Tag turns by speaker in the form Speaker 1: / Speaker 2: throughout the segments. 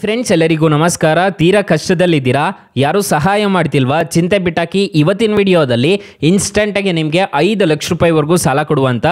Speaker 1: Friends ಎಲ್ಲರಿಗೂ ನಮಸ್ಕಾರ. ತೀರಾ ಕಷ್ಟದಲ್ಲಿದ್ದೀರಾ, ಯಾರು ಸಹಾಯ ಮಾಡ್ತಿಲ್ವಾ? ಚಿಂತೆ ಬಿಟ್ಟಾಕಿ. ಇವತ್ತಿನ ವಿಡಿಯೋದಲ್ಲಿ ಇನ್ಸ್ಟೆಂಟಾಗಿ ನಿಮಗೆ 5 ಲಕ್ಷ ರೂಪಾಯಿವರೆಗೂ ಸಾಲ ಕೊಡುವಂಥ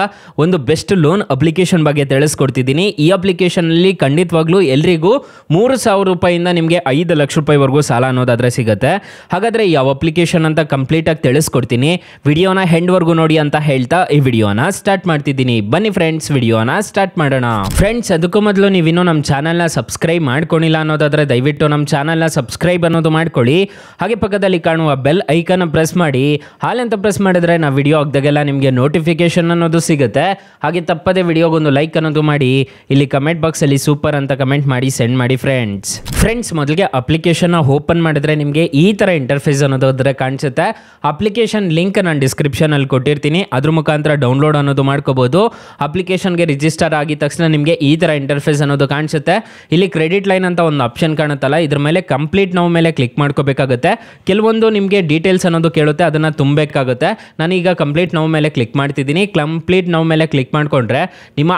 Speaker 1: ಒಂದು ಬೆಸ್ಟ್ ಲೋನ್ ಅಪ್ಲಿಕೇಶನ್ ಬಗ್ಗೆ ತಿಳಿಸ್ಕೊಡ್ತಿದ್ದೀನಿ. ಈ ಅಪ್ಲಿಕೇಶನಲ್ಲಿ ಖಂಡಿತವಾಗ್ಲೂ ಎಲ್ರಿಗೂ 3,000 ರೂಪಾಯಿಂದ ನಿಮಗೆ 5 ಲಕ್ಷ ರೂಪಾಯಿವರೆಗೂ ಸಾಲ ಅನ್ನೋದಾದರೆ ಸಿಗುತ್ತೆ. ಹಾಗಾದರೆ ಯಾವ ಅಪ್ಲಿಕೇಶನ್ ಅಂತ ಕಂಪ್ಲೀಟಾಗಿ ತಿಳಿಸ್ಕೊಡ್ತೀನಿ. ವಿಡಿಯೋನ ಹೆಂಡ್ವರೆಗೂ ನೋಡಿ ಅಂತ ಹೇಳ್ತಾ ಈ ವಿಡಿಯೋನ ಸ್ಟಾರ್ಟ್ ಮಾಡ್ತಿದ್ದೀನಿ. ಬನ್ನಿ ಫ್ರೆಂಡ್ಸ್, ವಿಡಿಯೋನ ಸ್ಟಾರ್ಟ್ ಮಾಡೋಣ. ಫ್ರೆಂಡ್ಸ್, ಅದಕ್ಕೂ ಮೊದಲು ನೀವಿನ್ನೂ ನಮ್ಮ ಚಾನಲ್ನ ಸಬ್ಸ್ಕ್ರೈಬ್ ಮಾಡ್ಕೊಂಡಿಲ್ಲ ಅನ್ನೋದಾದ್ರೆ ದಯವಿಟ್ಟು ನಮ್ಮ ಚಾನಲ್ನ ಸಬ್ಸ್ಕ್ರೈಬ್ ಅನ್ನೋದು ಮಾಡ್ಕೊಳ್ಳಿ. ಹಾಗೆ ಪಕ್ಕದಲ್ಲಿ ಕಾಣುವ ಬೆಲ್ ಐಕನ್ ಪ್ರೆಸ್ ಮಾಡಿ. ಹಾಲಂತ ಪ್ರೆಸ್ ಮಾಡಿದ್ರೆ ನಾವು ವಿಡಿಯೋ ಹಾಕಿದಾಗೆಲ್ಲ ನಿಮಗೆ ನೋಟಿಫಿಕೇಶನ್ ಅನ್ನೋದು ಸಿಗುತ್ತೆ. ಹಾಗೆ ತಪ್ಪದೆ ವಿಡಿಯೋಗೊಂದು ಲೈಕ್ ಅನ್ನೋದು ಮಾಡಿ. ಇಲ್ಲಿ ಕಮೆಂಟ್ ಬಾಕ್ಸಲ್ಲಿ ಸೂಪರ್ ಅಂತ ಕಮೆಂಟ್ ಮಾಡಿ ಸೆಂಡ್ ಮಾಡಿ ಫ್ರೆಂಡ್ಸ್. ಮೊದಲಿಗೆ ಅಪ್ಲಿಕೇಶನ್ ಓಪನ್ ಮಾಡಿದ್ರೆ ನಿಮಗೆ ಈ ಥರ ಇಂಟರ್ಫೇಸ್ ಅನ್ನೋದು ಕಾಣಿಸುತ್ತೆ. ಅಪ್ಲಿಕೇಶನ್ ಲಿಂಕ್ ನಾನು ಡಿಸ್ಕ್ರಿಪ್ಷನಲ್ಲಿ ಕೊಟ್ಟಿರ್ತೀನಿ, ಅದ್ರ ಮುಖಾಂತರ ಡೌನ್ಲೋಡ್ ಅನ್ನೋದು ಮಾಡ್ಕೋಬಹುದು. ಅಪ್ಲಿಕೇಶನ್ಗೆ ರಿಜಿಸ್ಟರ್ ಆಗಿದ ತಕ್ಷಣ ನಿಮಗೆ ಈ ಥರ ಇಂಟರ್ಫೇಸ್ ಅನ್ನೋದು ಕಾಣಿಸುತ್ತೆ. ಇಲ್ಲಿ ಕ್ರೆಡಿಟ್ ಲೈನ್ ಅಂತ ಒಂದು ಆಪ್ಷನ್ ಕಾಣುತ್ತಲ್ಲ, ಇದ್ರ ಮೇಲೆ ಕಂಪ್ಲೀಟ್ ನಾವು ಮೇಲೆ ಕ್ಲಿಕ್ ಮಾಡ್ಕೋಬೇಕಾಗುತ್ತೆ. ಕೆಲವೊಂದು ನಿಮಗೆ ಡೀಟೇಲ್ಸ್ ಅನ್ನೋದು ಕೇಳುತ್ತೆ, ಅದನ್ನು ತುಂಬಬೇಕಾಗುತ್ತೆ. ನಾನೀಗ ಕಂಪ್ಲೀಟ್ ನಾವು ಮೇಲೆ ಕ್ಲಿಕ್ ಮಾಡ್ತಿದ್ದೀನಿ. ಕಂಪ್ಲೀಟ್ ನಾವು ಮೇಲೆ ಕ್ಲಿಕ್ ಮಾಡಿಕೊಂಡ್ರೆ ನಿಮ್ಮ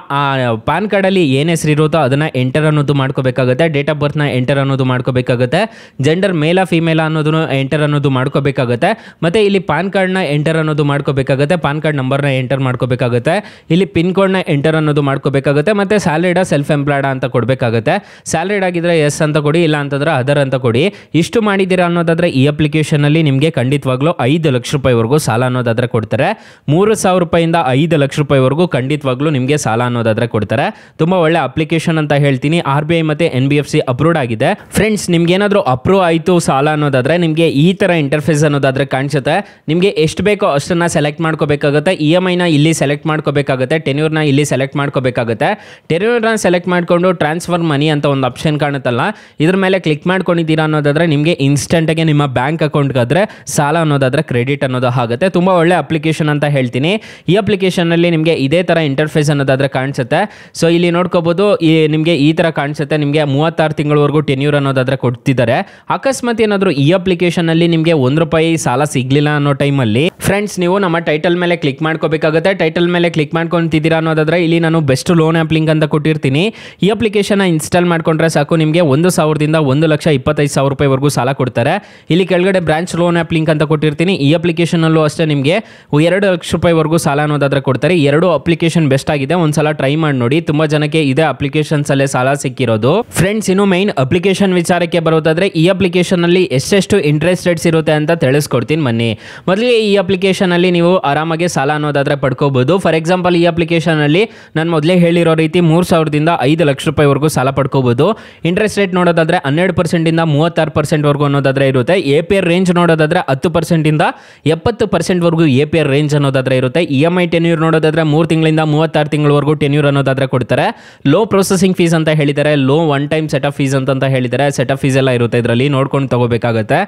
Speaker 1: ಪಾನ್ ಕಾರ್ಡಲ್ಲಿ ಏನು ಹೆಸರು ಇರುತ್ತೋ ಅದನ್ನು ಎಂಟರ್ ಅನ್ನೋದು ಮಾಡ್ಕೋಬೇಕಾಗುತ್ತೆ. ಡೇಟ್ ಆಫ್ ಬರ್ತ್ನ ಎಂಟರ್ ಅನ್ನೋದು ಮಾಡ್ಕೋಬೇಕಾಗುತ್ತೆ. ಜೆಂಡರ್ ಮೇಲ ಫಿಮೇಲ ಅನ್ನೋದನ್ನು ಎಂಟರ್ ಅನ್ನೋದು ಮಾಡ್ಕೋಬೇಕಾಗುತ್ತೆ. ಮತ್ತು ಇಲ್ಲಿ ಪಾನ್ ಕಾರ್ಡ್ನ ಎಂಟರ್ ಅನ್ನೋದು ಮಾಡ್ಕೋಬೇಕಾಗುತ್ತೆ. ಪಾನ್ ಕಾರ್ಡ್ ನಂಬರ್ನ ಎಂಟರ್ ಮಾಡ್ಕೋಬೇಕಾಗುತ್ತೆ. ಇಲ್ಲಿ ಪಿನ್ ಕೋಡ್ನ ಎಂಟರ್ ಅನ್ನೋದು ಮಾಡ್ಕೋಬೇಕಾಗುತ್ತೆ. ಮತ್ತು ಸ್ಯಾಲರಿಡ ಸೆಲ್ಫ್ ಎಂಪ್ಲಾಯ್ಡ ಅಂತ ಕೊಡಬೇಕಾಗುತ್ತೆ. ಸ್ಯಾಲರಿಡ್ ಆಗಿದ್ರೆ ಎಸ್ ಅಂತ ಕೊಡಿ, ಇಲ್ಲ ಅಂತಂದ್ರೆ ಅದರ್ ಅಂತ ಕೊಡಿ. ಇಷ್ಟು ಮಾಡಿದ್ದೀರಾ ಅನ್ನೋದಾದ್ರೆ ಈ ಅಪ್ಲಿಕೇಶನಲ್ಲಿ ನಿಮಗೆ ಖಂಡಿತವಾಗ್ಲೂ 5 ಲಕ್ಷ ರೂಪಾಯಿವರೆಗೂ ಸಾಲ ಅನ್ನೋದಾದ್ರೆ ಕೊಡ್ತಾರೆ. 3,000 ರೂಪಾಯಿಂದ 5 ಲಕ್ಷ ರೂಪಾಯಿವರೆಗೂ ಖಂಡಿತವಾಗ್ಲೂ ನಿಮಗೆ ಸಾಲ ಅನ್ನೋದಾದ್ರೆ ಕೊಡ್ತಾರೆ. ತುಂಬ ಒಳ್ಳೆ ಅಪ್ಲಿಕೇಶನ್ ಅಂತ ಹೇಳ್ತೀನಿ. RBI ಮತ್ತು NBFC ಅಪ್ರೂವ್ಡ್ ಆಗಿದೆ. ಫ್ರೆಂಡ್ಸ್, ನಿಮ್ಗೆ ಏನಾದರೂ ಅಪ್ರೂವ್ ಆಯಿತು ಸಾಲ ಅನ್ನೋದಾದ್ರೆ ನಿಮಗೆ ಈ ಥರ ಇಂಟರ್ಫೇಸ್ ಅನ್ನೋದಾದ್ರೆ ಕಾಣಿಸುತ್ತೆ. ನಿಮಗೆ ಎಷ್ಟು ಬೇಕೋ ಅಷ್ಟನ್ನು ಸೆಲೆಕ್ಟ್ ಮಾಡ್ಕೋಬೇಕಾಗುತ್ತೆ. EMIನ ಇಲ್ಲಿ ಸೆಲೆಕ್ಟ್ ಮಾಡ್ಕೋಬೇಕಾಗುತ್ತೆ. ಟೆನ್ಯೂರ್ನ ಇಲ್ಲಿ ಸೆಲೆಕ್ಟ್ ಮಾಡ್ಕೋಬೇಕಾಗುತ್ತೆ. ಟೆನ್ಯೂರ್ನ ಸೆಲೆಕ್ಟ್ ಮಾಡಿಕೊಂಡು ಟ್ರಾನ್ಸ್ಫರ್ ಮನಿ ಅಂತ ಒಂದು ಆಪ್ಷನ್ ಕಾಣುತ್ತಲ್ಲ, ಇದ್ರ ಮೇಲೆ ಕ್ಲಿಕ್ ಮಾಡ್ಕೊಂಡಿದ್ದೀರಾ ಅನ್ನೋದಾದ್ರೆ ನಿಮಗೆ ಇನ್ಸ್ಟೆಂಟಾಗಿ ನಿಮ್ಮ ಬ್ಯಾಂಕ್ ಅಕೌಂಟ್ಗಾದ್ರೆ ಸಾಲ ಅನ್ನೋದಾದ್ರೆ ಕ್ರೆಡಿಟ್ ಅನ್ನೋದು ಆಗುತ್ತೆ. ತುಂಬ ಒಳ್ಳೆ ಅಪ್ಲಿಕೇಶನ್ ಅಂತ ಹೇಳ್ತೀನಿ. ಈ ಅಪ್ಲಿಕೇಶನಲ್ಲಿ ನಿಮಗೆ ಇದೇ ಥರ ಇಂಟರ್ಫೇಸ್ ಅನ್ನೋದಾದ್ರೆ ಕಾಣಿಸುತ್ತೆ. ಸೊ ಇಲ್ಲಿ ನೋಡ್ಕೋಬೋದು, ನಿಮಗೆ ಈ ಥರ ಕಾಣಿಸುತ್ತೆ. ನಿಮಗೆ 36 ತಿಂಗಳವರೆಗೂ ಟೆನ್ಯೂರ್ ಅನ್ನೋದಾದ್ರೆ ಕೊಡ್ತಿದ್ದಾರೆ. ಅಕಸ್ಮಾತ್ ಏನಾದರೂ ಈ ಅಪ್ಲಿಕೇಶನಲ್ಲಿ ನಿಮಗೆ ₹1 ಸಾಲ ಸಿಗಲಿಲ್ಲ ಅನ್ನೋ ಟೈಮಲ್ಲಿ ಫ್ರೆಂಡ್ಸ್, ನೀವು ನಮ್ಮ ಟೈಟಲ್ ಮೇಲೆ ಕ್ಲಿಕ್ ಮಾಡ್ಕೋಬೇಕಾಗುತ್ತೆ. ಟೈಟಲ್ ಮೇಲೆ ಕ್ಲಿಕ್ ಮಾಡ್ಕೊತಿದ್ದೀರಾ ಅನ್ನೋದಾದ್ರೆ ಇಲ್ಲಿ ನಾನು ಬೆಸ್ಟ್ ಲೋನ್ ಆ್ಯಪ್ ಲಿಂಕ್ ಅಂತ ಕೊಟ್ಟಿರ್ತೀನಿ. ಈ ಅಪ್ಲಿಕೇಶನ್ ಇನ್ಸ್ಟಾಲ್ ಮಾಡ್ಕೊಂಡ್ರೆ ಸಾಕು, ನಿಮಗೆ 1,000ದಿಂದ 1,25,000 ರೂಪಾಯಿವರೆಗೂ ಸಾಲ ಕೊಡ್ತಾರೆ. ಇಲ್ಲಿ ಕೆಳಗಡೆ ಬ್ರಾಂಚ್ ಲೋನ್ ಆ್ಯಪ್ ಲಿಂಕ್ ಅಂತ ಕೊಟ್ಟಿರ್ತೀನಿ. ಈ ಅಪ್ಲಿಕೇಶನಲ್ಲೂ ಅಷ್ಟೇ ನಿಮಗೆ 2 ಲಕ್ಷ ರೂಪಾಯಿವರೆಗೂ ಸಾಲ ಅನ್ನೋದಾದ್ರೆ ಕೊಡ್ತಾರೆ. 2 ಅಪ್ಲಿಕೇಶನ್ ಬೆಸ್ಟ್ ಆಗಿದೆ, ಒಂದ್ಸಲ ಟ್ರೈ ಮಾಡಿ ನೋಡಿ. ತುಂಬ ಜನಕ್ಕೆ ಇದೇ ಅಪ್ಲಿಕೇಶನ್ಸ್ ಅಲ್ಲೇ ಸಾಲ ಸಿಕ್ಕಿರೋದು. ಫ್ರೆಂಡ್ಸ್, ಇನ್ನು ಮೈನ್ ಅಪ್ಲಿಕೇಶನ್ ವಿಚಾರಕ್ಕೆ ಬರೋದಾದ್ರೆ ಈ ಅಪ್ಲಿಕೇಶನ್ ಅಲ್ಲಿ ಎಷ್ಟೆಷ್ಟು ಇಂಟ್ರೆಸ್ಟ್ ರೇಟ್ಸ್ ಇರುತ್ತೆ ಅಂತ ತಿಳಿಸ್ಕೊಡ್ತೀನಿ ಬನ್ನಿ. ಮೊದಲಿಗೆ ಈ ಅಪ್ಲಿಕೇಶನ್ ಅಲ್ಲಿ ನೀವು ಆರಾಮಾಗಿ ಸಾಲ ಅನ್ನೋದಾದ್ರೆ ಪಡ್ಕೋಬಹುದು. ಫಾರ್ ಎಕ್ಸಾಂಪಲ್, ಈ ಅಪ್ಲಿಕೇಶನ್ ಅಲ್ಲಿ ನಾನು ಮೊದಲೇ ಹೇಳಿರೋ ರೀತಿ 3,000ದಿಂದ 5 ಲಕ್ಷ ರೂಪಾಯಿವರೆಗೂ ಸಾಲ ಪಡ್ಕೋಬಹುದು. ಇಂಟ್ರೆಸ್ಟ್ ರೇಟ್ ನೋಡೋದಾದ್ರೆ 12%ಇಂದ 36% ಅನ್ನೋದಾದ್ರೆ ಇರುತ್ತೆ. APR ರೇಂಜ್ ನೋಡೋದಾದ್ರೆ 10%ಇಂದ 70% APR ರೇಂಜ್ ಅನ್ನೋದಾದ್ರೆ ಇರುತ್ತೆ. EMI ಟೆನ್ಯೂರ್ ನೋಡೋದಾದ್ರೆ 3 ತಿಂಗಳಿಂದ 36 ತಿಂಗಳವರೆಗೂ ಟೆನ್ಯೂರ್ ಅನ್ನೋದಾದ್ರೆ ಕೊಡ್ತಾರೆ. ಲೋ ಪ್ರೊಸೆಸಿಂಗ್ ಫೀಸ್ ಅಂತ ಹೇಳಿದ್ದಾರೆ, low one time set of fees ಅಂತ ಹೇಳಿದ್ದಾರೆ. ಸೆಟ್ ಆಫ್ ಫೀಸ್ ಎಲ್ಲ ಇರುತ್ತೆ, ಇದರಲ್ಲಿ ನೋಡ್ಕೊಂಡು ತಗೋಬೇಕಾಗುತ್ತೆ.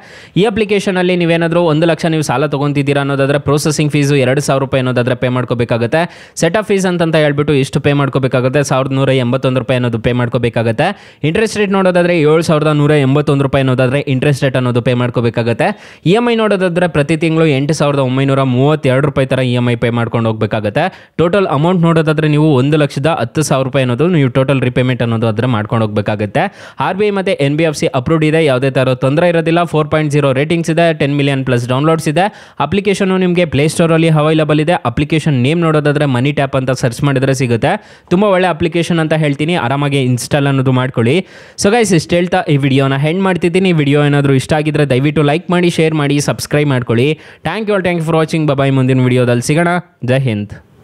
Speaker 1: ಈ ಅಪ್ಲಿಕೇಶನ್ ಅಲ್ಲಿ ನೀವೇನಾದರೂ 1 ಲಕ್ಷ ನೀವು ಸಾಲ ತಗೊಂತಿದ್ದೀರಾ ಅನ್ನೋದಾದ್ರೆ ಪ್ರೊಸೆಸಿಂಗ್ ಫೀಸು 2,000 ರೂಪಾಯಿ ಅನ್ನೋದಾದ್ರೆ ಪೇ ಮಾಡ್ಕೋಬೇಕಾಗುತ್ತೆ. ಸೆಟ್ ಆಫ್ ಫೀಸ್ ಅಂತ ಹೇಳ್ಬಿಟ್ಟು ಇಷ್ಟು ಪೇ ಮಾಡ್ಕೋಬೇಕಾಗುತ್ತೆ. 1,181 ರೂಪಾಯಿ ಅನ್ನೋದು ಪೇ ಮಾಡ್ಕೋಬೇಕಾಗುತ್ತೆ. ಇಂಟ್ರೆಸ್ಟ್ ರೇಟ್ ನೋಡೋದಾದ್ರೆ 7,181 ರೂಪಾಯಿ ಅನ್ನೋದಾದ್ರೆ ಇಂಟ್ರೆಸ್ಟ್ ರೇಟ್ ಅನ್ನೋದು ಪೇ ಮಾಡ್ಕೋಬೇಕಾಗುತ್ತೆ. EMI ನೋಡೋದಾದ್ರೆ ಪ್ರತಿ ತಿಂಗಳು 8,932 ರೂಪಾಯಿ ತರ EMI ಪೇ ಮಾಡ್ಕೊಂಡು ಹೋಗ್ಬೇಕಾಗುತ್ತೆ. ಟೋಟಲ್ ಅಮೌಂಟ್ ನೋಡೋದಾದ್ರೆ ನೀವು 1,10,000 ರೂಪಾಯಿ ಅನ್ನೋದು ನೀವು ಟೋಟಲ್ ರಿಪೇಮೆಂಟ್ ಅನ್ನೋದು ಆದ್ರೆ ಮಾಡ್ಕೊಂಡು ಹೋಗ್ಬೇಕಾಗುತ್ತೆ. RBI ಮತ್ತೆ NBFC ಅಪ್ರೂವ್ಡ್ ಇದೆ, ಯಾವುದೇ ತರ ತೊಂದರೆ ಇರೋದಿಲ್ಲ. 4.0 ರೇಟಿಂಗ್ಸ್ ಇದೆ, 10 ಮಿಲಿಯನ್ ಪ್ಲಸ್ ಡೌನ್ಲೋಡ್ಸ್ ಇದೆ. ಅಪ್ಲಿಕೇಶನ್ ನಿಮಗೆ ಪ್ಲೇ ಸ್ಟೋರ್ ಅಲ್ಲಿ ಅವೈಲೇಬಲ್ ಇದೆ. ಅಪ್ಲಿಕೇಶನ್ ನೇಮ್ ನೋಡೋದಾದ್ರೆ ಮನಿ ಟ್ಯಾಪ್ ಅಂತ ಸರ್ಚ್ ಮಾಡಿದ್ರೆ ಸಿಗುತ್ತೆ. ತುಂಬಾ ಒಳ್ಳೆ ಅಪ್ಲಿಕೇಶನ್ ಅಂತ ಹೇಳ್ತೀನಿ, ಆರಾಮಾಗಿ ಇನ್ಸ್ಟಾಲ್ ಅನ್ನೋದು ಮಾಡ್ಕೊಳ್ಳಿ. ಸೊ ಗೈಸ್, ಇಷ್ಟು ಹೇಳ್ತಾ ಈ ವಿಡಿಯೋನ ಹೆಂಡ್ ಮಾಡ್ತಿದ್ದೀನಿ. ವಿಡಿಯೋ ಏನಾದರೂ ಇಷ್ಟ ಆಗಿದ್ರೆ ದಯವಿಟ್ಟು ಲೈಕ್ ಮಾಡಿ, ಶೇರ್ ಮಾಡಿ, ಸಬ್ಸ್ಕ್ರೈಬ್ ಮಾಡ್ಕೊಳ್ಳಿ. Thank you for watching. Bye. ಮುಂದಿನ ವಿಡಿಯೋದಲ್ಲಿ ಸಿಗೋಣ. ಜೈ ಹಿಂದ್.